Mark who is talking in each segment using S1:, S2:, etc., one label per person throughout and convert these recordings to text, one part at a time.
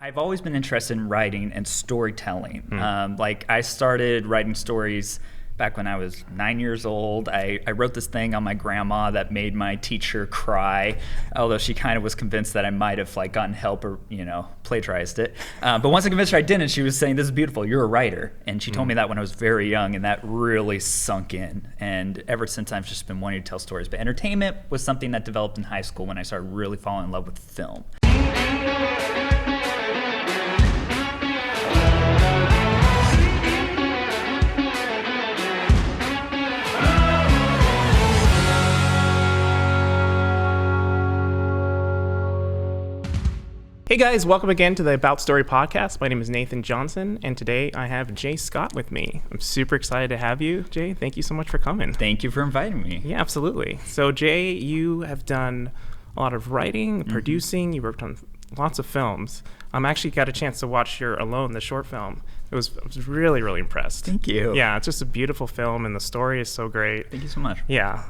S1: I've always been interested in writing and storytelling. I started writing stories back when I was 9 years old. I wrote this thing on my grandma that made my teacher cry, although she kind of was convinced that I might have gotten help or, plagiarized it. But once I convinced her I didn't, she was saying, "This is beautiful, you're a writer." And she told me that when I was very young, and that really sunk in. And ever since, I've just been wanting to tell stories. But entertainment was something that developed in high school when I started really falling in love with film.
S2: Hey guys, welcome again to the About Story podcast. My name is Nathan Johnson, and today I have Jay Scott with me. I'm super excited to have you, Jay. Thank you so much for coming.
S1: Thank you for inviting me.
S2: Yeah, absolutely. So Jay, you have done a lot of writing, producing, you worked on lots of films. I actually got a chance to watch your Alone, the short film. I was really, really impressed.
S1: Thank you.
S2: Yeah, it's just a beautiful film, and the story is so great.
S1: Thank you so much.
S2: Yeah.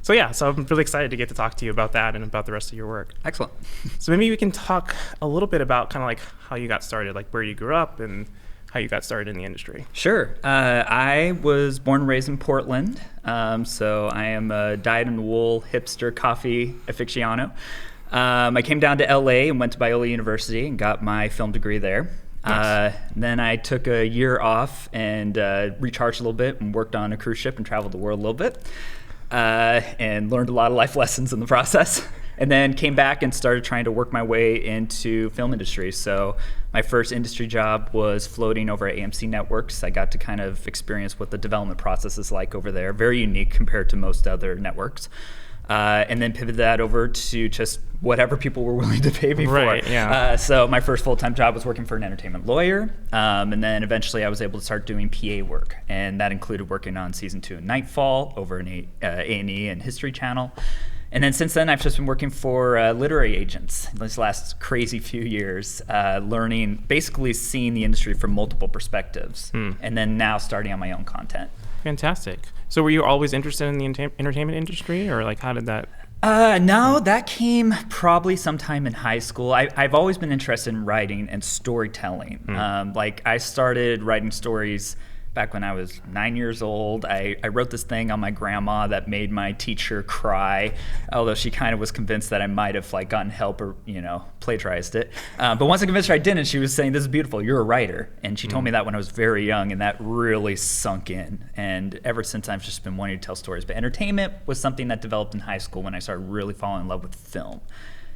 S2: So I'm really excited to get to talk to you about that and about the rest of your work.
S1: Excellent.
S2: So maybe we can talk a little bit about kind of like how you got started, like where you grew up and how you got started in the industry.
S1: Sure. I was born and raised in Portland, so I am a dyed-in-the-wool hipster coffee aficionado. I came down to LA and went to Biola University and got my film degree there. Nice. Then I took a year off and recharged a little bit and worked on a cruise ship and traveled the world a little bit. And learned a lot of life lessons in the process, and then came back and started trying to work my way into film industry. So my first industry job was floating over at AMC Networks. I got to kind of experience what the development process is like over there, very unique compared to most other networks. And then pivoted that over to just whatever people were willing to pay me
S2: right,
S1: for.
S2: Yeah.
S1: So my first full-time job was working for an entertainment lawyer, and then eventually I was able to start doing PA work, and that included working on season 2 of Nightfall over an A&E and History Channel. And then since then, I've just been working for literary agents this last crazy few years, learning, basically seeing the industry from multiple perspectives, and then now starting on my own content.
S2: Fantastic. So were you always interested in the entertainment industry, or like how did that?
S1: No, that came probably sometime in high school. I've always been interested in writing and storytelling. I started writing stories back when I was 9 years old. I wrote this thing on my grandma that made my teacher cry, although she kind of was convinced that I might have gotten help or, plagiarized it. But once I convinced her I didn't, she was saying, "This is beautiful, you're a writer." And she told me that when I was very young, and that really sunk in. And ever since, I've just been wanting to tell stories. But entertainment was something that developed in high school when I started really falling in love with film.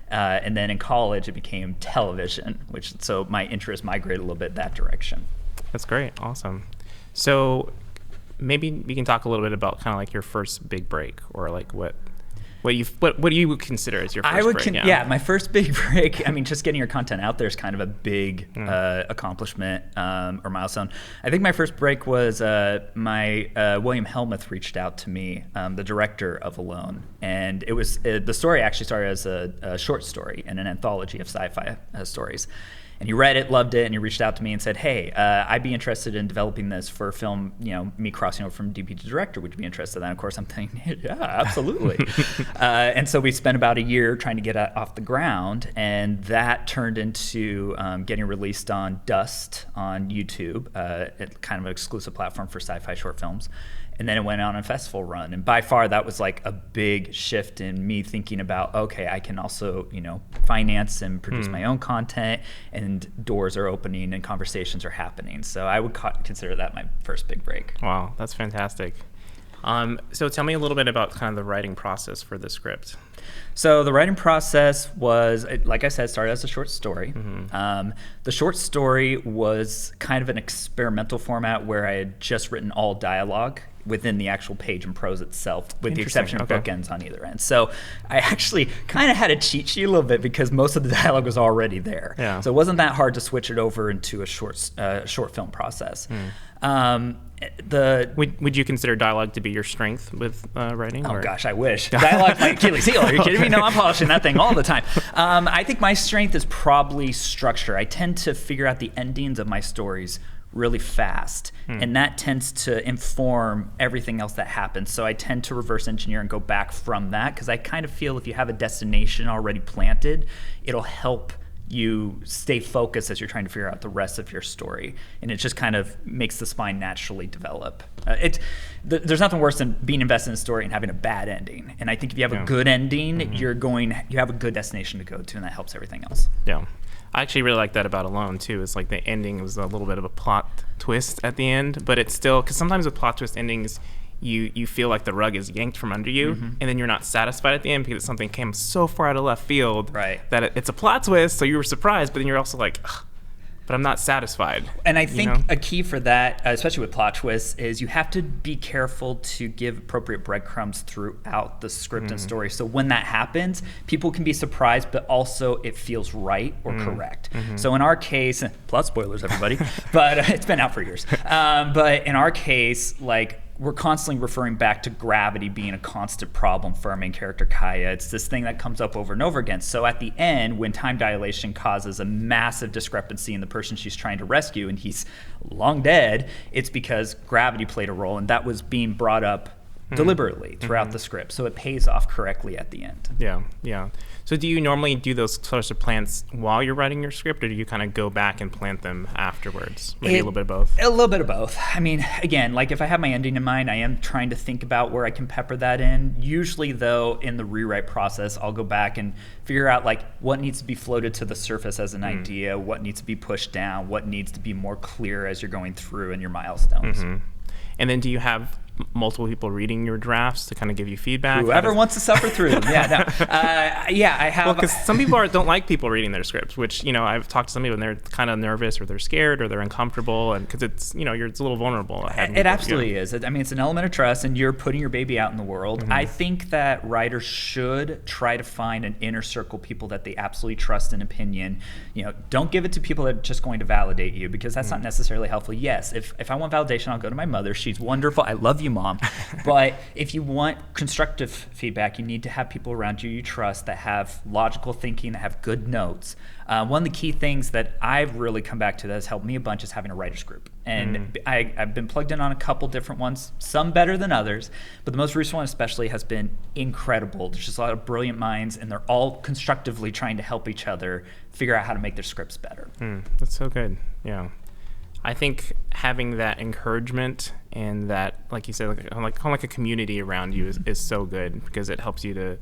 S1: And then in college, it became television, so my interest migrated a little bit that direction.
S2: That's great. Awesome. So maybe we can talk a little bit about kind of like your first big break, or like what do you consider as your first break?
S1: My first big break. I mean, just getting your content out there is kind of a big accomplishment or milestone. I think my first break was my William Helmuth reached out to me, the director of Alone, and it was the story actually started as a short story in an anthology of sci-fi stories. And he read it, loved it, and he reached out to me and said, "Hey, I'd be interested in developing this for a film, me crossing over from DP to director. Would you be interested?" And of course, I'm thinking, yeah, absolutely. And so we spent about a year trying to get it off the ground, and that turned into getting released on Dust on YouTube, kind of an exclusive platform for sci-fi short films. And then it went on a festival run. And by far, that was like a big shift in me thinking about, okay, I can also, finance and produce my own content, and doors are opening and conversations are happening. So I would consider that my first big break.
S2: Wow, that's fantastic. So tell me a little bit about kind of the writing process for the script.
S1: So the writing process was, like I said, started as a short story. The short story was kind of an experimental format where I had just written all dialogue within the actual page and prose itself, with the exception of bookends on either end. So I actually kind of had a cheat sheet a little bit because most of the dialogue was already there.
S2: Yeah.
S1: So it wasn't that hard to switch it over into a short film process.
S2: Would you consider dialogue to be your strength with writing?
S1: Oh gosh, I wish. Dialogue's my Achilles heel. Are you kidding me? No, I'm polishing that thing all the time. I think my strength is probably structure. I tend to figure out the endings of my stories really fast, and that tends to inform everything else that happens. So I tend to reverse engineer and go back from that, because I kind of feel if you have a destination already planted, it'll help you stay focused as you're trying to figure out the rest of your story, and it just kind of makes the spine naturally develop. There's nothing worse than being invested in a story and having a bad ending. And I think if you have a good ending, you have a good destination to go to, and that helps everything else.
S2: Yeah. I actually really like that about Alone, too. It's like the ending was a little bit of a plot twist at the end, but it's still, because sometimes with plot twist endings, you feel like the rug is yanked from under you, and then you're not satisfied at the end because something came so far out of left field that it's a plot twist, so you were surprised, but then you're also like, ugh, but I'm not satisfied.
S1: And I think a key for that, especially with plot twists, is you have to be careful to give appropriate breadcrumbs throughout the script and story. So when that happens, people can be surprised, but also it feels right or correct. So in our case, plot spoilers, everybody, but it's been out for years. But in our case, like, we're constantly referring back to gravity being a constant problem for our main character, Kaya. It's this thing that comes up over and over again. So at the end, when time dilation causes a massive discrepancy in the person she's trying to rescue, and he's long dead, it's because gravity played a role, and that was being brought up deliberately throughout the script. So it pays off correctly at the end.
S2: Yeah. So do you normally do those sorts of plants while you're writing your script, or do you kind of go back and plant them afterwards? Maybe a little bit of both?
S1: A little bit of both. I mean, again, like if I have my ending in mind, I am trying to think about where I can pepper that in. Usually, though, in the rewrite process, I'll go back and figure out like what needs to be floated to the surface as an idea, what needs to be pushed down, what needs to be more clear as you're going through in your milestones.
S2: And then do you have multiple people reading your drafts to kind of give you feedback?
S1: Whoever wants to suffer through them. I have.
S2: Well, because some people don't like people reading their scripts, which, I've talked to some people and they're kind of nervous or they're scared or they're uncomfortable, and because it's, it's a little vulnerable.
S1: It absolutely is. I mean, it's an element of trust, and you're putting your baby out in the world. I think that writers should try to find an inner circle, people that they absolutely trust in opinion. Don't give it to people that are just going to validate you, because that's not necessarily helpful. Yes, if I want validation, I'll go to my mother. She's wonderful. I love you, Mom. But if you want constructive feedback, you need to have people around you trust, that have logical thinking, that have good notes. One of the key things that I've really come back to that has helped me a bunch is having a writer's group. And I've been plugged in on a couple different ones, some better than others, but the most recent one especially has been incredible. There's just a lot of brilliant minds, and they're all constructively trying to help each other figure out how to make their scripts better.
S2: That's so good. Yeah. I think having that encouragement and that, like you said, kind of like a community around you is so good, because it helps you to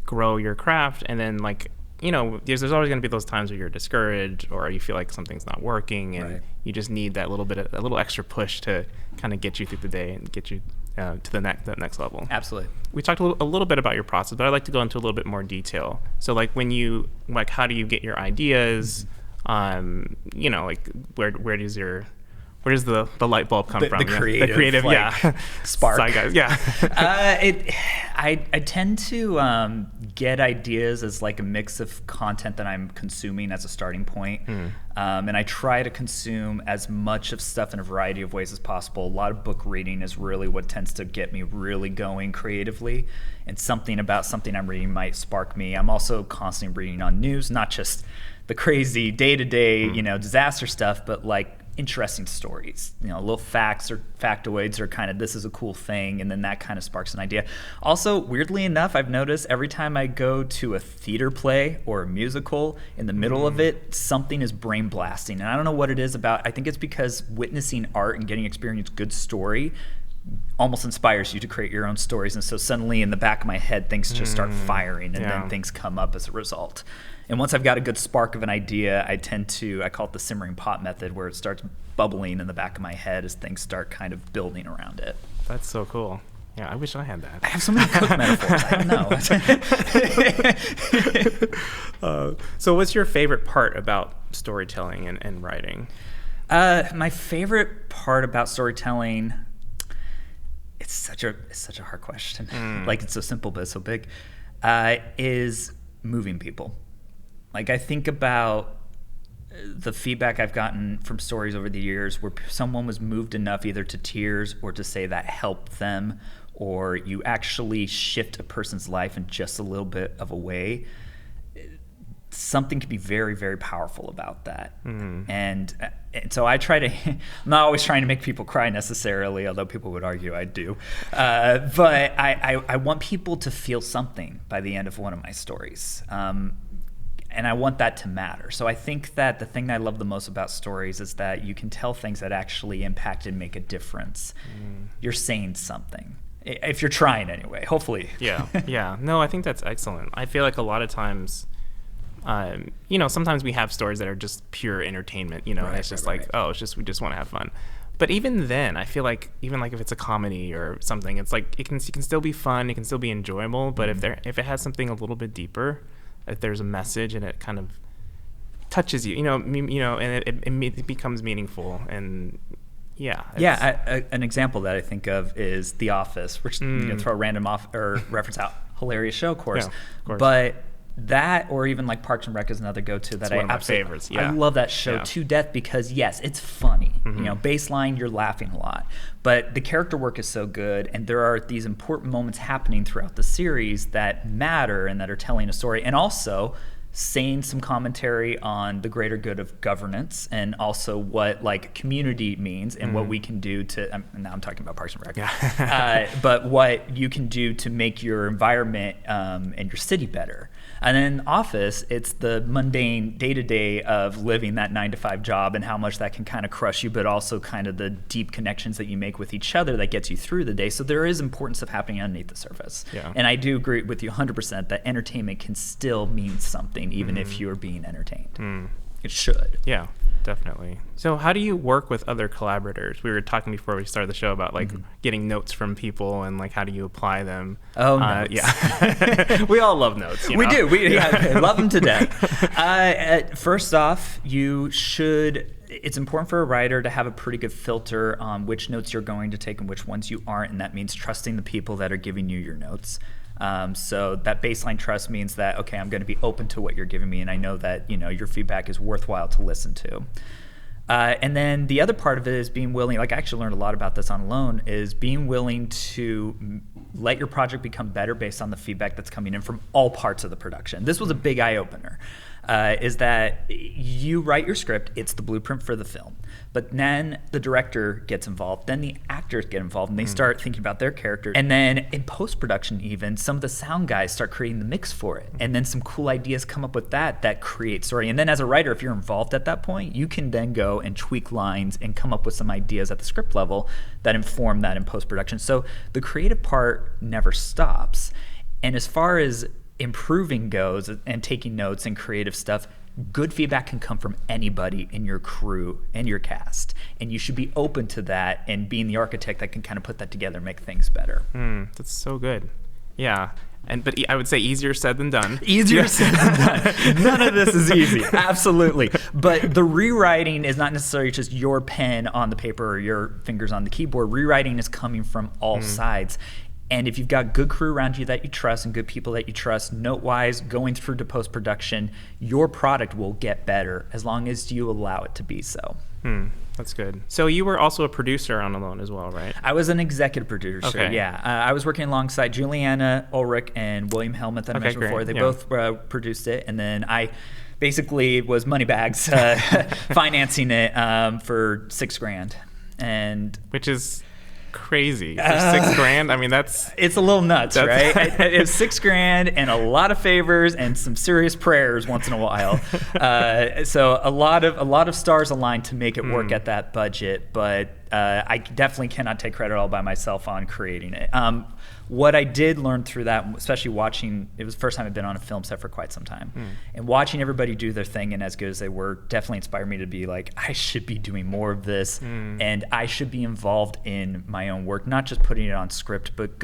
S2: grow your craft. And then, there's always going to be those times where you're discouraged or you feel like something's not working, and you just need that little extra push to kind of get you through the day and get you to that next level.
S1: Absolutely.
S2: We talked a little bit about your process, but I'd like to go into a little bit more detail. So, how do you get your ideas? Where does the light bulb come from?
S1: The creative spark. I tend to get ideas as like a mix of content that I'm consuming as a starting point. And I try to consume as much of stuff in a variety of ways as possible. A lot of book reading is really what tends to get me really going creatively, and something about something I'm reading might spark me. I'm also constantly reading on news, not just the crazy day-to-day, disaster stuff, but like interesting stories, little facts or factoids, or kind of, this is a cool thing, and then that kind of sparks an idea. Also, weirdly enough, I've noticed every time I go to a theater play or a musical, in the middle of it, something is brain blasting, and I don't know what it is about. I think it's because witnessing art and getting experience good story almost inspires you to create your own stories, and so suddenly in the back of my head things just start firing, and then things come up as a result. And once I've got a good spark of an idea, I call it the simmering pot method, where it starts bubbling in the back of my head as things start kind of building around it.
S2: That's so cool. Yeah, I wish I had that.
S1: I have so many cook metaphors. I don't know.
S2: So what's your favorite part about storytelling and writing?
S1: My favorite part about storytelling, it's such a hard question. Like, it's so simple but it's so big, is moving people. Like, I think about the feedback I've gotten from stories over the years where someone was moved enough either to tears or to say that helped them, or you actually shift a person's life in just a little bit of a way. Something can be very, very powerful about that. And so I try to, I'm not always trying to make people cry necessarily, although people would argue I do. But I want people to feel something by the end of one of my stories. and I want that to matter. So I think that the thing I love the most about stories is that you can tell things that actually impact and make a difference. You're saying something, if you're trying anyway, hopefully.
S2: Yeah. No, I think that's excellent. I feel like a lot of times, sometimes we have stories that are just pure entertainment, and it's just oh, it's just, we just want to have fun. But even then, I feel like even like if it's a comedy or something, it's like it can still be fun, it can still be enjoyable. But if it has something a little bit deeper, if there's a message and it kind of touches you, and it becomes meaningful. And
S1: an example that I think of is The Office, which throw a random reference out, hilarious show, of course.
S2: Yeah, of course.
S1: But that, or even like Parks and Rec, is another go-to that
S2: it's one of my favorites. Yeah.
S1: I love that show to death because yes, it's funny. Baseline, you're laughing a lot, but the character work is so good, and there are these important moments happening throughout the series that matter and that are telling a story, and also saying some commentary on the greater good of governance, and also what like community means and what we can do to, now I'm talking about Parks and Rec, but what you can do to make your environment and your city better. And then Office, it's the mundane day-to-day of living that 9-to-5 job and how much that can kind of crush you, but also kind of the deep connections that you make with each other that gets you through the day. So there is important stuff happening underneath the surface.
S2: Yeah.
S1: And I do agree with you 100% that entertainment can still mean something, even if you're being entertained. It should.
S2: Yeah, definitely. So how do you work with other collaborators? We were talking before we started the show about like getting notes from people and like how do you apply them?
S1: Oh, notes.
S2: Yeah. We all love notes.
S1: We do. We love them to death. First off, it's important for a writer to have a pretty good filter on which notes you're going to take and which ones you aren't, and that means trusting the people that are giving you your notes. So that baseline trust means that, okay, I'm going to be open to what you're giving me, and I know that your feedback is worthwhile to listen to. And then the other part of it is being willing, like I actually learned a lot about this on Alone, is being willing to let your project become better based on the feedback that's coming in from all parts of the production. This was a big eye-opener, is that you write your script, it's the blueprint for the film, but then the director gets involved, then the actors get involved, and they start thinking about their characters. And then in post-production even, some of the sound guys start creating the mix for it, and then some cool ideas come up with that create story. And then as a writer, if you're involved at that point, you can then go and tweak lines and come up with some ideas at the script level that inform that in post-production. So the creative part never stops. And as far as improving goes and taking notes and creative stuff, good feedback can come from anybody in your crew and your cast, and you should be open to that and being the architect that can kind of put that together and make things better.
S2: That's so good. Yeah. But I would say easier said than done.
S1: Easier said than done. None of this is easy. Absolutely. But the rewriting is not necessarily just your pen on the paper or your fingers on the keyboard. Rewriting is coming from all sides. And if you've got good crew around you that you trust and good people that you trust, note-wise, going through to post-production, your product will get better as long as you allow it to be so.
S2: That's good. So you were also a producer on Alone as well, right?
S1: I was an executive producer,
S2: okay.
S1: Yeah. I was working alongside Juliana Ulrich and William Helmuth that I mentioned before. They both produced it, and then I basically was moneybags financing it for $6,000. And
S2: which is crazy for $6,000. I mean,
S1: it's a little nuts, right? It was $6,000 and a lot of favors and some serious prayers once in a while. So a lot of stars aligned to make it work at that budget, but I definitely cannot take credit all by myself on creating it. What I did learn through that, especially watching, it was the first time I'd been on a film set for quite some time, and watching everybody do their thing and as good as they were definitely inspired me to be like, I should be doing more of this, and I should be involved in my own work, not just putting it on script, but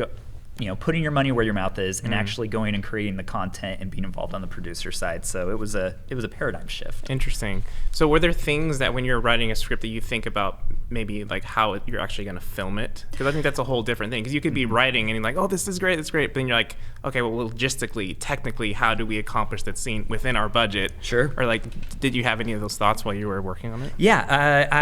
S1: putting your money where your mouth is and actually going and creating the content and being involved on the producer side. So it was a paradigm shift.
S2: Interesting. So were there things that when you're writing a script that you think about maybe like how you're actually going to film it? Because I think that's a whole different thing. Because you could be writing and you're like, oh, this is great, that's great. But then you're like, okay, well, logistically, technically, how do we accomplish that scene within our budget?
S1: Sure.
S2: Or like, did you have any of those thoughts while you were working on it?
S1: Yeah,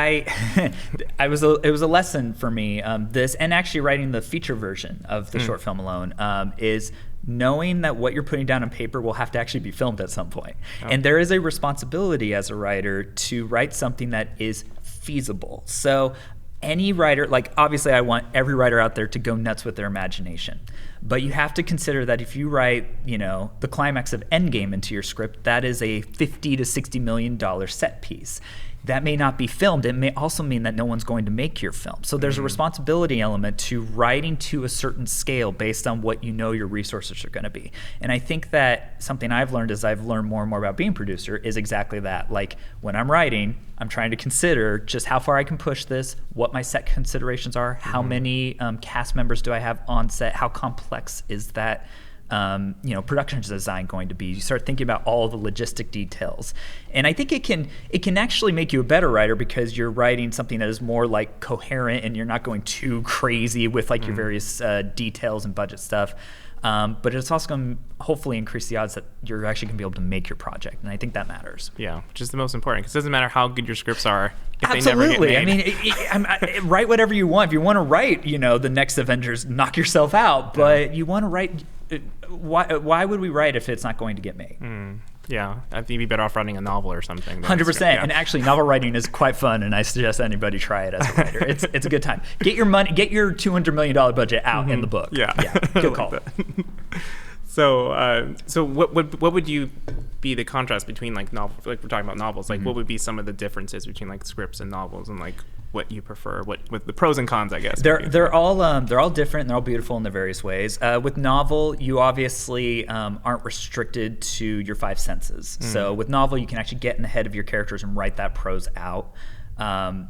S1: it was a lesson for me. This, and actually writing the feature version of the short film Alone, is knowing that what you're putting down on paper will have to actually be filmed at some point. And there is a responsibility as a writer to write something that is feasible. So any writer, like obviously I want every writer out there to go nuts with their imagination. But you have to consider that if you write, the climax of Endgame into your script, that is a $50 to $60 million set piece. That may not be filmed. It may also mean that no one's going to make your film. So there's a responsibility element to writing to a certain scale based on what your resources are going to be. And I think that something I've learned as I've learned more and more about being a producer is exactly that. Like when I'm writing, I'm trying to consider just how far I can push this, what my set considerations are, how many cast members do I have on set, how complex is that production design going to be. You start thinking about all the logistic details, and I think it can actually make you a better writer because you're writing something that is more like coherent, and you're not going too crazy with like your various details and budget stuff. But it's also going to hopefully increase the odds that you're actually going to be able to make your project, and I think that matters.
S2: Yeah, which is the most important, because it doesn't matter how good your scripts are if
S1: Absolutely.
S2: they never get made.
S1: I mean, write whatever you want. If you want to write, the next Avengers, knock yourself out. But you want to write. Why would we write if it's not going to get made?
S2: Yeah, I think you'd be better off writing a novel or something.
S1: 100%. Yeah. And actually, novel writing is quite fun, and I suggest anybody try it as a writer. It's a good time. Get your $200 million budget out in the book.
S2: Yeah,
S1: good call.
S2: So what would you be the contrast between like novels? Like we're talking about novels. Like what would be some of the differences between like scripts and novels, and like what you prefer? What with the pros and cons, I guess.
S1: They're all different, and they're all beautiful in their various ways. With novel, you obviously aren't restricted to your five senses. So with novel, you can actually get in the head of your characters and write that prose out.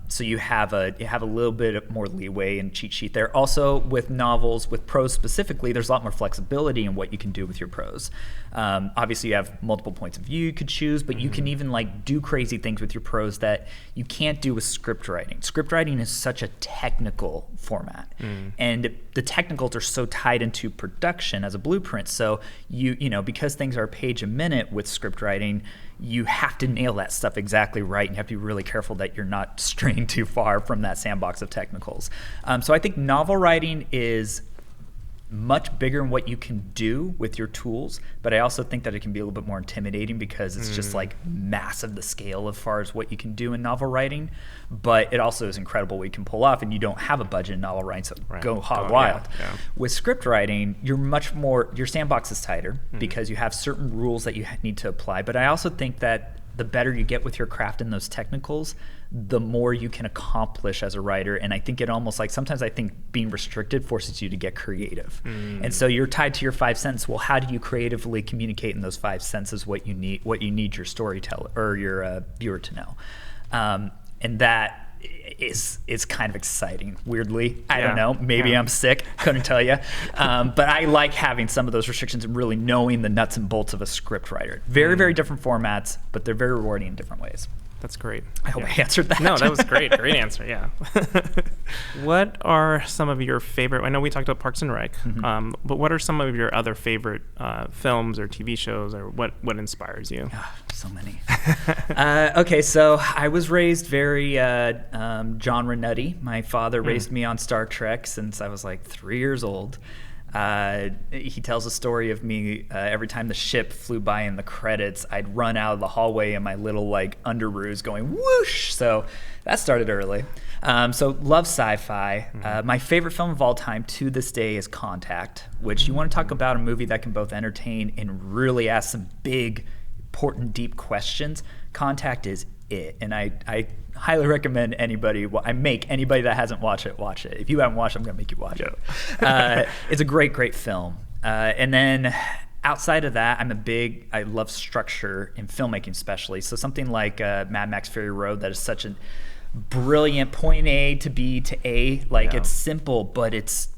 S1: So you have a little bit more leeway and cheat sheet there. Also, with novels, with prose specifically, there's a lot more flexibility in what you can do with your prose. Obviously, you have multiple points of view you could choose, but you can even like do crazy things with your prose that you can't do with script writing. Script writing is such a technical format, and the technicals are so tied into production as a blueprint. So because things are a page a minute with script writing, you have to nail that stuff exactly right, and you have to be really careful that you're not straying too far from that sandbox of technicals. So I think novel writing is much bigger in what you can do with your tools, but I also think that it can be a little bit more intimidating because it's just like massive the scale as far as what you can do in novel writing, but it also is incredible what you can pull off, and you don't have a budget in novel writing, so go hog wild. Yeah. With script writing, your sandbox is tighter because you have certain rules that you need to apply, but I also think that the better you get with your craft in those technicals, the more you can accomplish as a writer. And I think it almost like sometimes I think being restricted forces you to get creative. And so you're tied to your five senses. Well, how do you creatively communicate in those five senses what you need your storyteller or your viewer to know? And that is kind of exciting, weirdly. I don't know. Maybe I'm sick. Couldn't tell you. But I like having some of those restrictions and really knowing the nuts and bolts of a script writer. Very, very different formats, but they're very rewarding in different ways.
S2: That's great.
S1: I hope I answered that.
S2: No, that was great. Great answer, yeah. What are some of your favorite, I know we talked about Parks and Rec, but what are some of your other favorite films or TV shows, or what inspires you?
S1: Oh, so many. Okay, so I was raised very genre nutty. My father raised me on Star Trek since I was like 3 years old. He tells a story of me every time the ship flew by in the credits, I'd run out of the hallway in my little like underoos going whoosh. So that started early. So love sci-fi. My favorite film of all time to this day is Contact, which you want to talk about a movie that can both entertain and really ask some big, important, deep questions. Contact is it. And I highly recommend anybody that hasn't watched it, watch it. If you haven't watched it, I'm going to make you watch it. It's a great, great film. And then outside of that, I love structure in filmmaking especially. So something like Mad Max Fury Road, that is such a brilliant point A to B to A. Like it's simple, but it's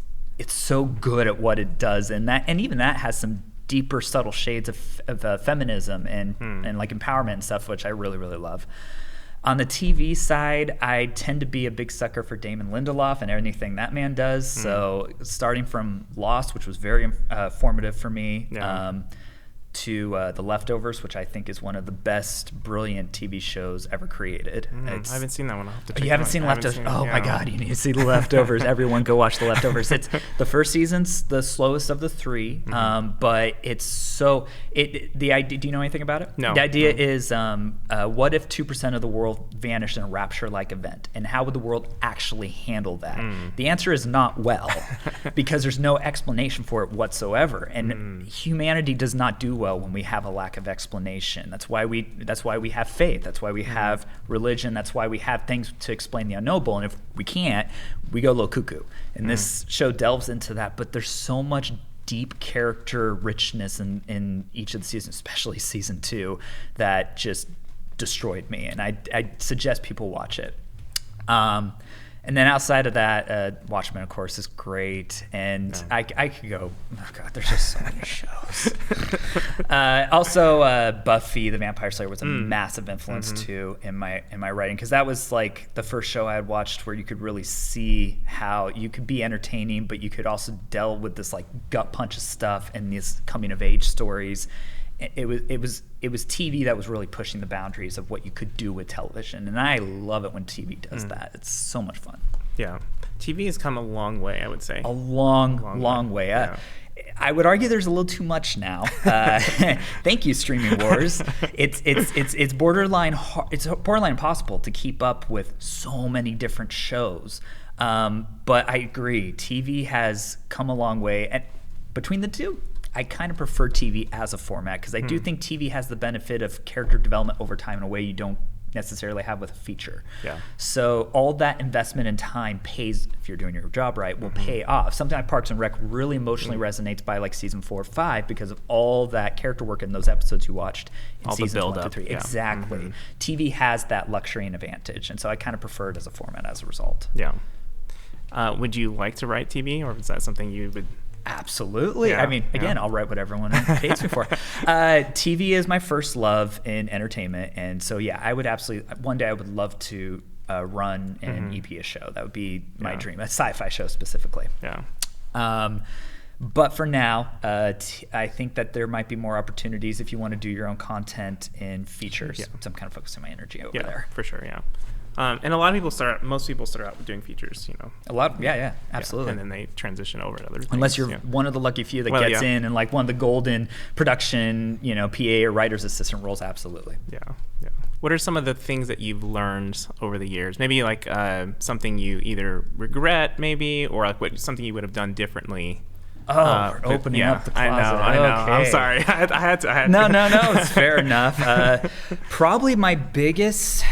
S1: so good at what it does. And even that has some deeper, subtle shades of feminism and like empowerment and stuff, which I really, really love. On the TV side, I tend to be a big sucker for Damon Lindelof and anything that man does. So starting from Lost, which was very formative for me, to The Leftovers, which I think is one of the best, brilliant TV shows ever created.
S2: I haven't seen that one. I'll have to check
S1: You haven't seen Leftovers? Oh my God, you need to see The Leftovers. Everyone go watch The Leftovers. It's the first season's the slowest of the three, but it's so the idea. Do you know anything about it?
S2: No.
S1: The idea is, what if 2% of the world vanished in a rapture-like event, and how would the world actually handle that? The answer is not well, because there's no explanation for it whatsoever, and humanity does not do well when we have a lack of explanation. That's why we have faith. That's why we have religion. That's why we have things to explain the unknowable. And if we can't, we go a little cuckoo. And this show delves into that. But there's so much deep character richness in each of the seasons, especially season 2, that just destroyed me. And I suggest people watch it. And then outside of that, Watchmen, of course, is great. And I could go, oh God, there's just so many shows. Also, Buffy the Vampire Slayer was a massive influence too in my writing, because that was like the first show I had watched where you could really see how you could be entertaining, but you could also delve with this like gut punch of stuff and these coming of age stories. It was TV that was really pushing the boundaries of what you could do with television, and I love it when TV does that. It's so much fun.
S2: Yeah, TV has come a long way, I would say.
S1: A long way.
S2: Yeah.
S1: I would argue there's a little too much now. Thank you, streaming wars. It's borderline impossible to keep up with so many different shows. But I agree, TV has come a long way, and between the two, I kind of prefer TV as a format, because I do think TV has the benefit of character development over time in a way you don't necessarily have with a feature.
S2: Yeah.
S1: So all that investment in time pays, if you're doing your job right, will pay off. Something like Parks and Rec really emotionally resonates by like season 4 or 5 because of all that character work in those episodes you watched in
S2: all
S1: seasons
S2: the
S1: 1 to
S2: build-up.
S1: 3.
S2: Yeah.
S1: Exactly. TV has that luxury and advantage, and so I kind of prefer it as a format as a result.
S2: Yeah. Would you like to write TV, or is that something you would...
S1: Absolutely. Yeah, I mean, again, I'll write what everyone pays me for. TV is my first love in entertainment. And so, yeah, I would absolutely, one day I would love to run an EP show. That would be my dream, a sci-fi show specifically.
S2: Yeah.
S1: But for now, I think that there might be more opportunities if you want to do your own content in features. Yeah. So I'm kind of focusing my energy over there.
S2: For sure, yeah. And most people start out doing features, you know.
S1: Absolutely.
S2: And then they transition over to other things.
S1: Unless you're one of the lucky few that gets in and like one of the golden production, PA or writer's assistant roles. Absolutely.
S2: Yeah. What are some of the things that you've learned over the years? Maybe like something you either regret, maybe, or like something you would have done differently.
S1: We're opening up the closet.
S2: I know.
S1: Okay.
S2: I'm sorry. I had to.
S1: No. It's fair enough. Probably my biggest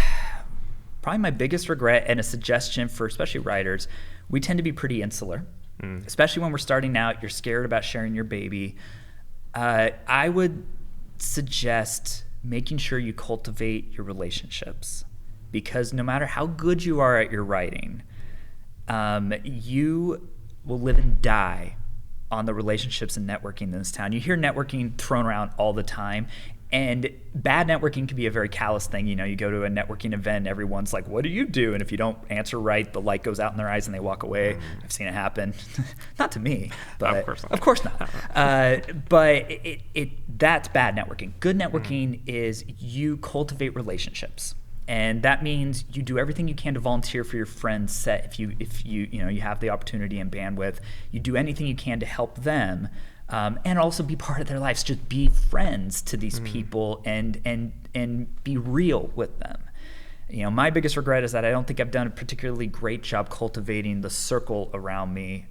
S1: regret and a suggestion for especially writers, we tend to be pretty insular, especially when we're starting out. You're scared about sharing your baby. I would suggest making sure you cultivate your relationships, because no matter how good you are at your writing, you will live and die on the relationships and networking in this town. You hear networking thrown around all the time, and bad networking can be a very callous thing. You go to a networking event, everyone's like, what do you do? And if you don't answer right, the light goes out in their eyes and they walk away. I've seen it happen. Not to me, but of course not. But that's bad networking. Good networking is you cultivate relationships. And that means you do everything you can to volunteer for your friend's set. If you have the opportunity and bandwidth, you do anything you can to help them. And also be part of their lives. Just be friends to these people and be real with them. My biggest regret is that I don't think I've done a particularly great job cultivating the circle around me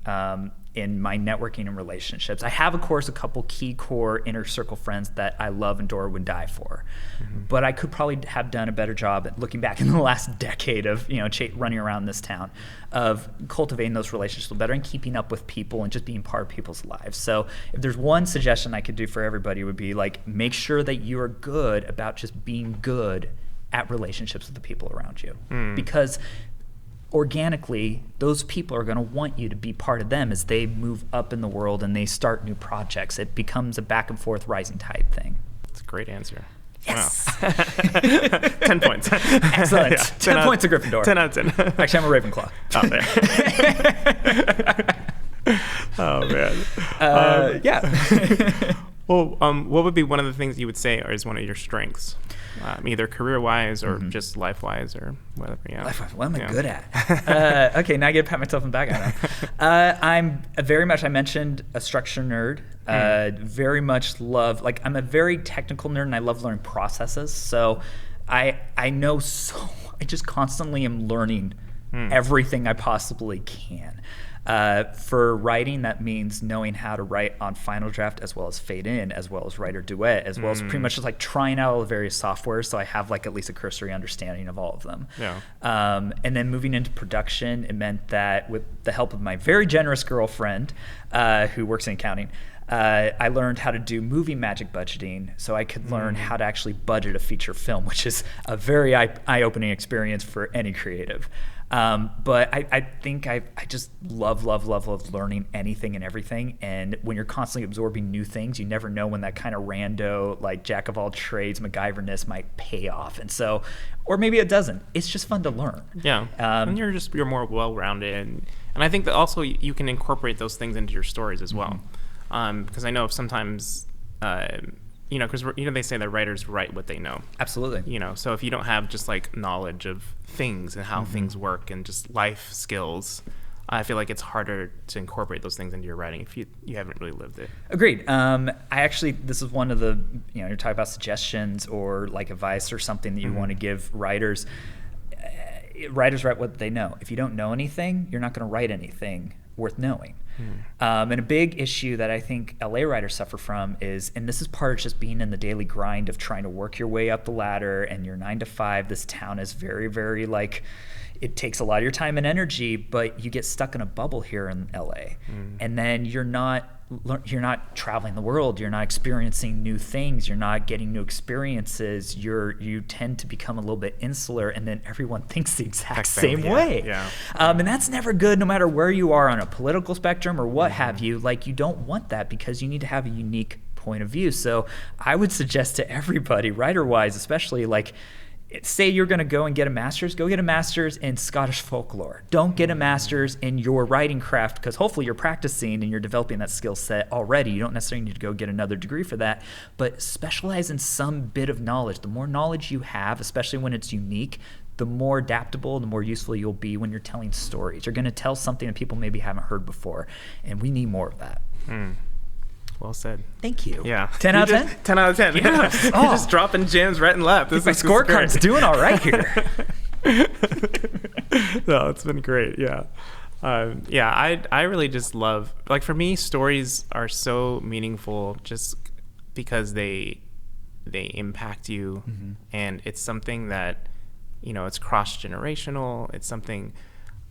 S1: in my networking and relationships. I have, of course, a couple key core inner circle friends that I love and adore, would die for. But I could probably have done a better job at looking back in the last decade of running around this town, of cultivating those relationships better and keeping up with people and just being part of people's lives. So if there's one suggestion I could do for everybody, it would be like, make sure that you are good about just being good at relationships with the people around you. Because organically, those people are going to want you to be part of them as they move up in the world and they start new projects. It becomes a back and forth rising tide thing.
S2: That's a great answer.
S1: Yes.
S2: Wow. 10 points.
S1: Excellent. 10 points to Gryffindor.
S2: 10 out of 10.
S1: Actually, I'm a Ravenclaw.
S2: Oh, there. Oh, man.
S1: Yeah.
S2: Well, what would be one of the things you would say is one of your strengths, either career-wise or just life-wise or whatever? Yeah.
S1: Life-wise, what am I good at? Okay, now I get to pat myself on the back. I'm very much, I mentioned, a structure nerd. Very much love, like, I'm a very technical nerd, and I love learning processes. So I just constantly am learning everything I possibly can. For writing, that means knowing how to write on Final Draft as well as Fade In, as well as Writer Duet, as well as pretty much just like trying out all the various softwares, so I have like at least a cursory understanding of all of them. And then moving into production, it meant that with the help of my very generous girlfriend, who works in accounting, I learned how to do movie magic budgeting, so I could learn how to actually budget a feature film, which is a very eye-opening experience for any creative. But I think I just love learning anything and everything. And when you're constantly absorbing new things, you never know when that kind of rando, like jack of all trades, MacGyverness might pay off. And so, or maybe it doesn't. It's just fun to learn. Yeah.
S2: And you're more well-rounded. And I think that also you can incorporate those things into your stories as well. Because I know sometimes, because they say that writers write what they know.
S1: Absolutely.
S2: So if you don't have just like knowledge of things and how things work and just life skills, I feel like it's harder to incorporate those things into your writing if you haven't really lived it.
S1: Agreed. This is one of the, you're talking about suggestions or like advice or something that you want to give writers. Writers write what they know. If you don't know anything, you're not going to write anything worth knowing. And a big issue that I think LA writers suffer from is, and this is part of just being in the daily grind of trying to work your way up the ladder, and you're 9 to 5. This town is very, very like, it takes a lot of your time and energy, but you get stuck in a bubble here in LA. And then you're not traveling the world, you're not experiencing new things, you're not getting new experiences, you tend to become a little bit insular, and then everyone thinks the exact same way. And that's never good, no matter where you are on a political spectrum or what have you. Like, you don't want that, because you need to have a unique point of view. So I would suggest to everybody, writer-wise especially, like, say you're going to go and get a master's, go get a master's in Scottish folklore. Don't get a master's in your writing craft, because hopefully you're practicing and you're developing that skill set already. You don't necessarily need to go get another degree for that, but specialize in some bit of knowledge. The more knowledge you have, especially when it's unique, the more adaptable, the more useful you'll be when you're telling stories. You're going to tell something that people maybe haven't heard before, and we need more of that.
S2: Well said.
S1: Thank you.
S2: Yeah.
S1: 10 out of 10?
S2: 10 out of 10.
S1: Yes.
S2: You're just dropping gems right and left.
S1: My scorecard's doing all right here.
S2: No, it's been great. Yeah. I really just love, like, for me, stories are so meaningful just because they impact you. And it's something that, it's cross-generational. It's something...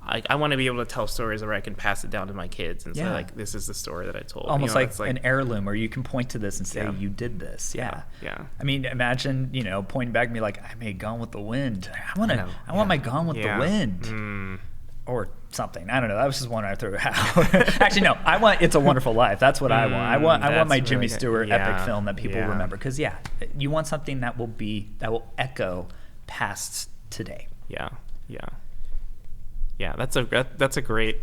S2: I want to be able to tell stories where I can pass it down to my kids and say, like, this is the story that I told.
S1: Almost like an heirloom, where you can point to this and say, you did this. Yeah. I mean, imagine, pointing back and be like, I made Gone with the Wind. I want my Gone with the Wind. Or something. I don't know. That was just one I threw out. Actually, no. I want It's a Wonderful Life. That's what I want. I want my Jimmy Stewart epic film that people remember. Because, you want something that will echo past today.
S2: Yeah, that's a great,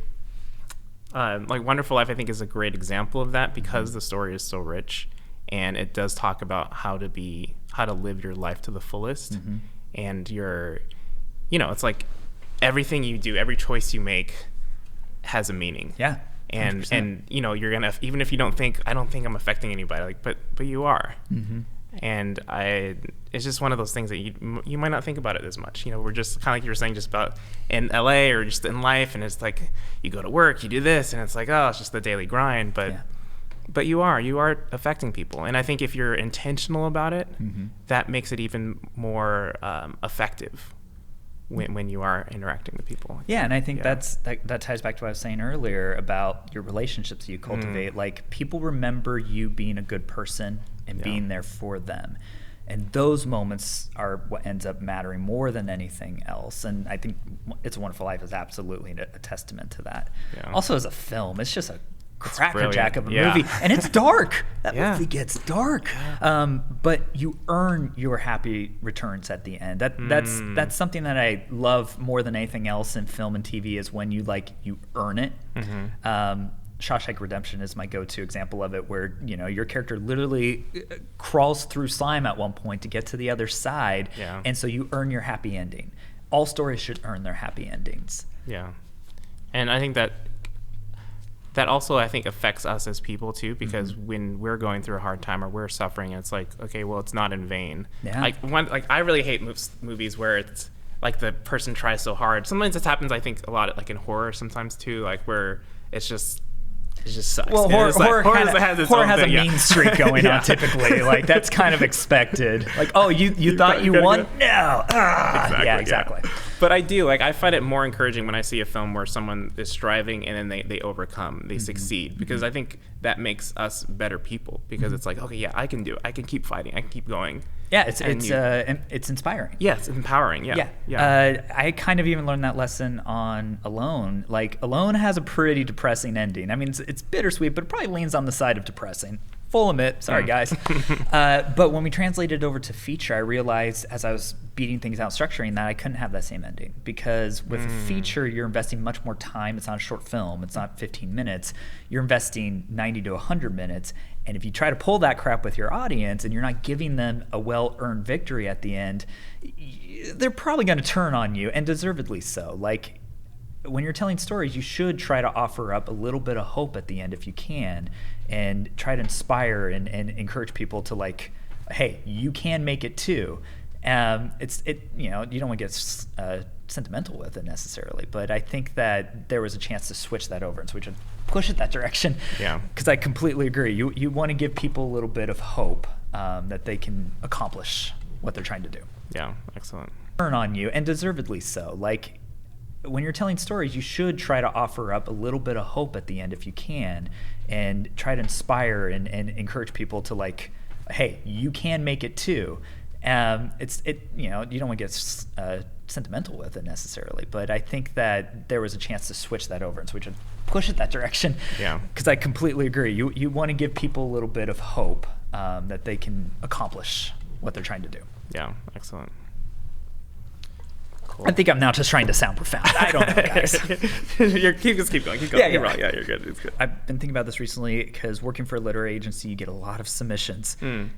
S2: like, Wonderful Life, I think, is a great example of that, because the story is so rich, and it does talk about how to live your life to the fullest, and it's like everything you do, every choice you make has a meaning.
S1: Yeah.
S2: 100%. And you're gonna, even if you don't think, I don't think I'm affecting anybody, like, but you are. And it's just one of those things that you might not think about it as much. We're just kind of like you were saying, just about in LA or just in life, and it's like you go to work, you do this, and it's like, oh, it's just the daily grind. But you are affecting people, and I think if you're intentional about it, that makes it even more effective when you are interacting with people.
S1: Yeah, and I think that ties back to what I was saying earlier about your relationships you cultivate. Like, people remember you being a good person and being there for them. And those moments are what ends up mattering more than anything else. And I think It's a Wonderful Life is absolutely a testament to that. Also, as a film, it's just a crackerjack of a movie, and it's dark. That movie gets dark, but you earn your happy returns at the end. That's something that I love more than anything else in film and TV, is when you earn it. Shawshank Redemption is my go-to example of it, where your character literally crawls through slime at one point to get to the other side, and so you earn your happy ending. All stories should earn their happy endings.
S2: Yeah, and I think that also, I think, affects us as people too, because when we're going through a hard time or we're suffering, it's like, okay, well, it's not in vain.
S1: Yeah.
S2: Like I really hate movies where it's like the person tries so hard. Sometimes this happens, I think, a lot like in horror sometimes too, like where it just sucks.
S1: Well, horror has a mean streak going
S2: Yeah.
S1: on typically. Like, that's kind of expected. Like, oh, you thought you won?
S2: Go.
S1: No.
S2: Exactly,
S1: Yeah, exactly.
S2: Yeah. But I find it more encouraging when I see a film where someone is striving and then they overcome, they succeed, because I think that makes us better people, because it's like, okay, yeah, I can do it. I can keep fighting. I can keep going.
S1: Yeah, it's inspiring.
S2: Yeah, it's empowering. Yeah.
S1: I kind of even learned that lesson on Alone. Like, Alone has a pretty depressing ending. I mean, it's bittersweet, but it probably leans on the side of depressing. Full admit, sorry guys. But when we translated it over to feature, I realized as I was beating things out, structuring, that I couldn't have that same ending, because with a feature, you're investing much more time. It's not a short film. It's not 15 minutes. You're investing 90 to 100 minutes. And if you try to pull that crap with your audience and you're not giving them a well-earned victory at the end, they're probably going to turn on you, and deservedly so. Like, when you're telling stories, you should try to offer up a little bit of hope at the end if you can, and try to inspire and encourage people to, like, hey, you can make it too. You don't want to get sentimental with it necessarily, but I think that there was a chance to switch that over, and so we should push it that direction.
S2: Yeah.
S1: Because I completely agree. You want to give people a little bit of hope that they can accomplish what they're trying to do.
S2: Yeah, excellent.
S1: Turn on you, and deservedly so. Like, when you're telling stories, you should try to offer up a little bit of hope at the end if you can, and try to inspire and encourage people to, like, hey, you can make it too. You don't want to get sentimental with it necessarily, but I think that there was a chance to switch that over, and so we should push it that direction.
S2: Yeah.
S1: Because I completely agree. You want to give people a little bit of hope that they can accomplish what they're trying to do.
S2: Yeah, excellent. Cool.
S1: I think I'm now just trying to sound profound. I don't know, guys.
S2: Keep going.
S1: Yeah,
S2: Yeah, you're good. It's good.
S1: I've been thinking about this recently, because working for a literary agency, you get a lot of submissions.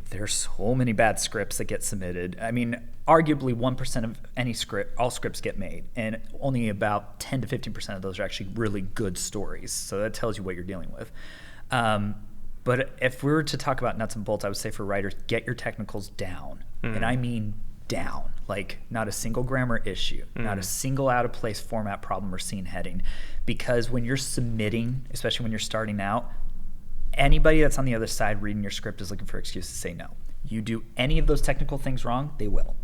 S1: There's so many bad scripts that get submitted. I mean, arguably 1% of any script, all scripts get made, and only about 10 to 15% of those are actually really good stories. So that tells you what you're dealing with. But if we were to talk about nuts and bolts, I would say for writers, get your technicals down. And I mean down. Like, not a single grammar issue, not a single out of place format problem or scene heading. Because when you're submitting, especially when you're starting out, anybody that's on the other side reading your script is looking for excuses to say no. You do any of those technical things wrong, they will.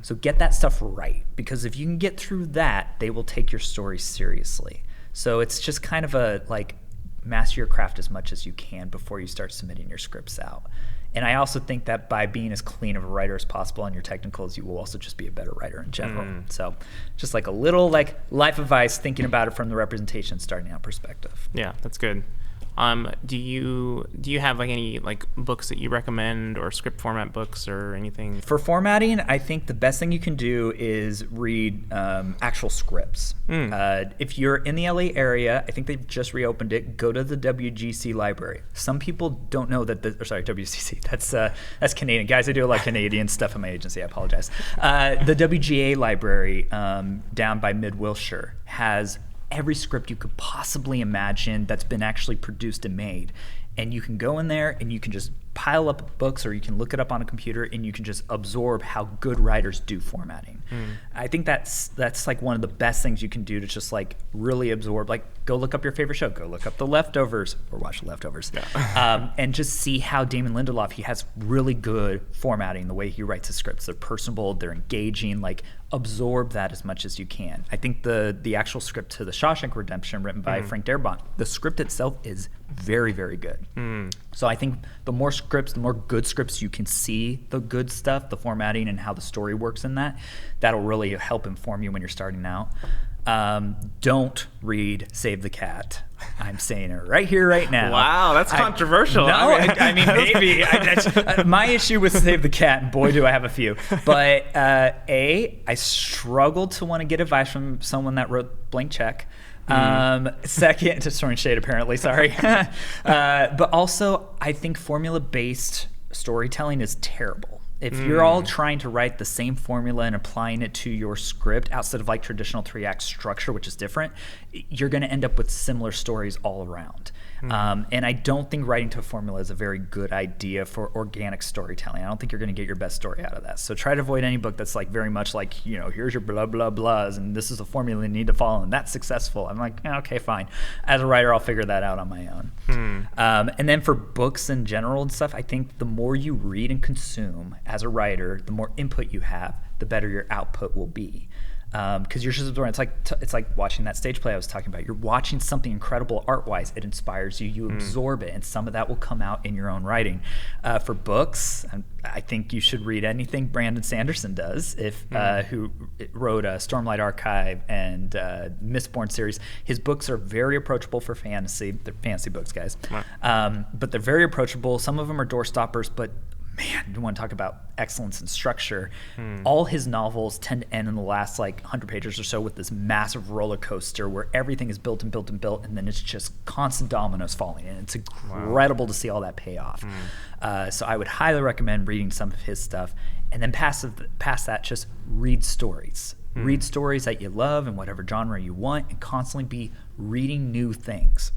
S1: So get that stuff right, because if you can get through that, they will take your story seriously. So it's just kind of a, like, master your craft as much as you can before you start submitting your scripts out. And I also think that by being as clean of a writer as possible on your technicals, you will also just be a better writer in general. So just like a little, like, life advice, thinking about it from the representation starting out perspective.
S2: Yeah, that's good. Do you have, like, any, like, books that you recommend, or script format books or anything?
S1: For formatting, I think the best thing you can do is read actual scripts. If you're in the LA area, I think they've just reopened it. Go to the WGC library. Some people don't know that WCC. That's Canadian. Guys, I do a lot of Canadian stuff in my agency. I apologize. The WGA library down by Mid-Wilshire has every script you could possibly imagine that's been actually produced and made. And you can go in there and you can just pile up books, or you can look it up on a computer, and you can just absorb how good writers do formatting. I think that's like one of the best things you can do to just, like, really absorb. Like, go look up your favorite show, go look up The Leftovers, or watch The Leftovers, and just see how Damon Lindelof, he has really good formatting, the way he writes his scripts. They're personable, they're engaging. Like, absorb that as much as you can. I think the actual script to The Shawshank Redemption, written by Frank Darabont, the script itself is very, very good. So I think the more scripts, the more good scripts you can see the good stuff, the formatting and how the story works in that, that'll really help inform you when you're starting out. Don't read Save the Cat. I'm saying it right here, right now.
S2: Wow, that's controversial.
S1: I mean, maybe. My issue with Save the Cat, and boy, do I have a few. But I struggled to want to get advice from someone that wrote Blank Check. Second, just throwing shade apparently, sorry. But also, I think formula-based storytelling is terrible. If you're all trying to write the same formula and applying it to your script outside of like traditional 3-act structure, which is different, you're going to end up with similar stories all around. And I don't think writing to a formula is a very good idea for organic storytelling. I don't think you're going to get your best story out of that. So try to avoid any book that's like very much like, here's your blah, blah, blahs, and this is a formula you need to follow, and that's successful. I'm like, okay, fine. As a writer, I'll figure that out on my own. And then for books in general and stuff, I think the more you read and consume as a writer, the more input you have, the better your output will be. Because you're just absorbing. It's like watching that stage play I was talking about. You're watching something incredible art-wise. It inspires you. You absorb it, and some of that will come out in your own writing. For books, I think you should read anything Brandon Sanderson does, who wrote Stormlight Archive and Mistborn series. His books are very approachable for fantasy. They're fantasy books, guys. Wow. But they're very approachable. Some of them are door stoppers, but man, you want to talk about excellence and structure. All his novels tend to end in the last 100 pages or so with this massive roller coaster where everything is built and built and built, and then it's just constant dominoes falling in. It's incredible to see all that pay off. So I would highly recommend reading some of his stuff. And then past that, just read stories. Read stories that you love in whatever genre you want, and constantly be reading new things.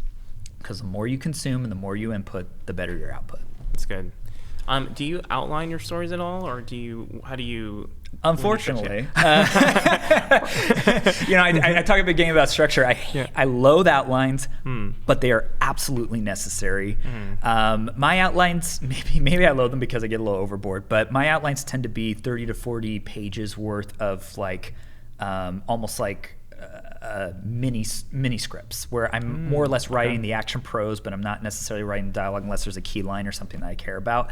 S1: Because the more you consume and the more you input, the better your output.
S2: That's good. Do you outline your stories at all, or how do you?
S1: Unfortunately, I talk a big game about structure. I loathe outlines, but they are absolutely necessary. My outlines, maybe I loathe them because I get a little overboard, but my outlines tend to be 30 to 40 pages worth of almost like mini scripts where I'm more or less writing the action prose, but I'm not necessarily writing dialogue unless there's a key line or something that I care about.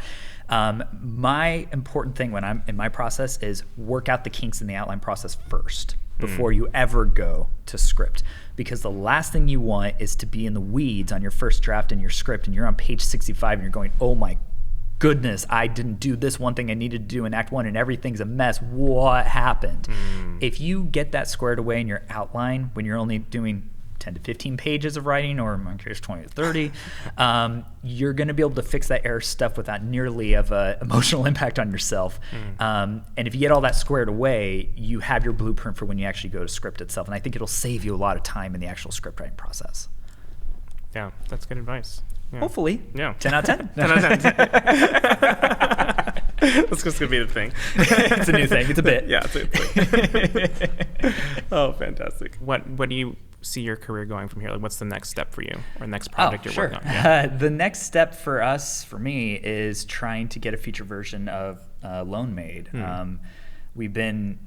S1: My important thing when I'm in my process is work out the kinks in the outline process first before you ever go to script, because the last thing you want is to be in the weeds on your first draft in your script and you're on page 65 and you're going, oh my goodness, I didn't do this one thing I needed to do in Act 1 and everything's a mess. What happened? If you get that squared away in your outline when you're only doing 10 to 15 pages of writing, or in my case 20 to 30, you're going to be able to fix that error stuff without nearly of an emotional impact on yourself. And if you get all that squared away, you have your blueprint for when you actually go to script itself. And I think it'll save you a lot of time in the actual script writing process.
S2: Yeah, that's good advice. Yeah.
S1: Hopefully.
S2: Yeah.
S1: 10 out of 10.
S2: 10 out of 10. That's just going to be the thing.
S1: It's a new thing. It's a bit.
S2: Yeah, it's a thing. Oh, fantastic. What do you see your career going from here? Like, what's the next step for you, or next project you're working on? Yeah.
S1: The next step for me, is trying to get a feature version of Lone Maid. We've been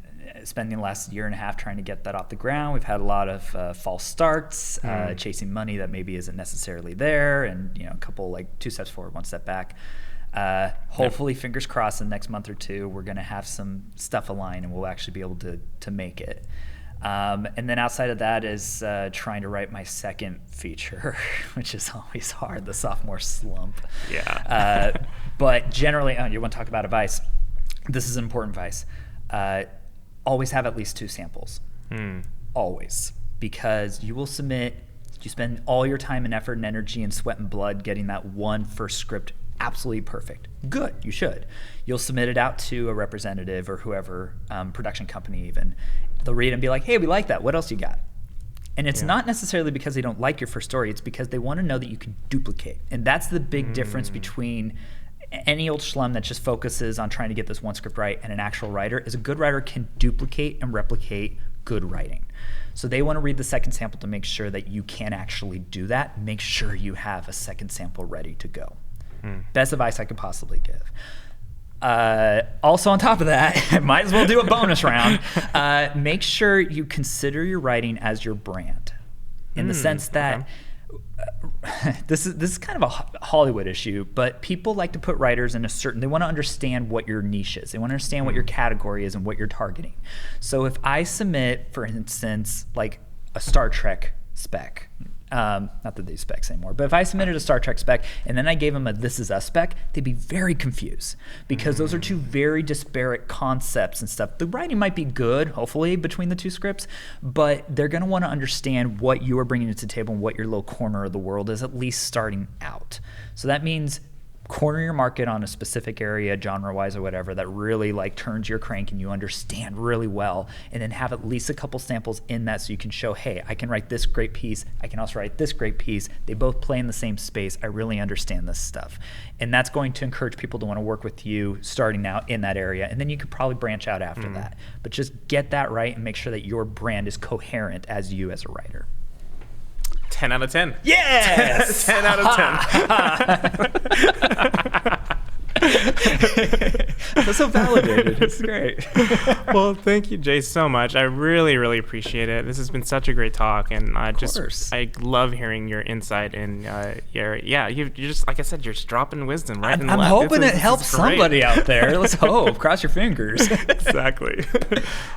S1: spending the last year and a half trying to get that off the ground. We've had a lot of false starts, chasing money that maybe isn't necessarily there, and a couple 2 steps forward, 1 step back. Hopefully, fingers crossed, in the next month or two, we're going to have some stuff aligned and we'll actually be able to make it. And then outside of that is trying to write my second feature, which is always hard, the sophomore slump.
S2: Yeah.
S1: But generally, you want to talk about advice. This is an important advice. Always have at least 2 samples. Always. Because you spend all your time and effort and energy and sweat and blood getting that one first script absolutely perfect. Good, you should. You'll submit it out to a representative or whoever, production company even. They'll read it and be like, hey, we like that. What else you got? And it's not necessarily because they don't like your first story. It's because they want to know that you can duplicate. And that's the big difference between any old schlum that just focuses on trying to get this one script right and an actual writer is a good writer can duplicate and replicate good writing. So they want to read the second sample to make sure that you can actually do that. Make sure you have a second sample ready to go. Best advice I could possibly give. Also on top of that, might as well do a bonus round. Make sure you consider your writing as your brand, in the sense that this is kind of a Hollywood issue, but people like to put writers in they want to understand what your niche is. They want to understand what your category is and what you're targeting. So if I submit, for instance, like a Star Trek spec, not that they use specs anymore, but if I submitted a Star Trek spec and then I gave them a This Is Us spec, they'd be very confused because those are two very disparate concepts and stuff. The writing might be good, hopefully, between the two scripts, but they're going to want to understand what you are bringing to the table and what your little corner of the world is, at least starting out. So that means corner your market on a specific area, genre-wise or whatever, that really like turns your crank and you understand really well, and then have at least a couple samples in that so you can show, hey, I can write this great piece, I can also write this great piece, they both play in the same space, I really understand this stuff. And that's going to encourage people to want to work with you starting out in that area, and then you could probably branch out after that. But just get that right and make sure that your brand is coherent as you as a writer.
S2: 10 out of 10.
S1: Yes!
S2: 10 out of 10.
S1: That's so validated. It's great.
S2: Well, thank you, Jay, so much. I really, really appreciate it. This has been such a great talk, and I love hearing your insight and you're just, like I said, you're just dropping wisdom right and left.
S1: I'm hoping it helps somebody out there. Let's hope. Cross your fingers.
S2: Exactly.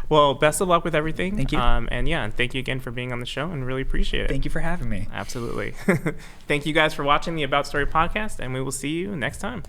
S2: Well, best of luck with everything.
S1: Thank you.
S2: And thank you again for being on the show, and really appreciate it.
S1: Thank you for having me.
S2: Absolutely. Thank you guys for watching the About Story podcast, and we will see you next time.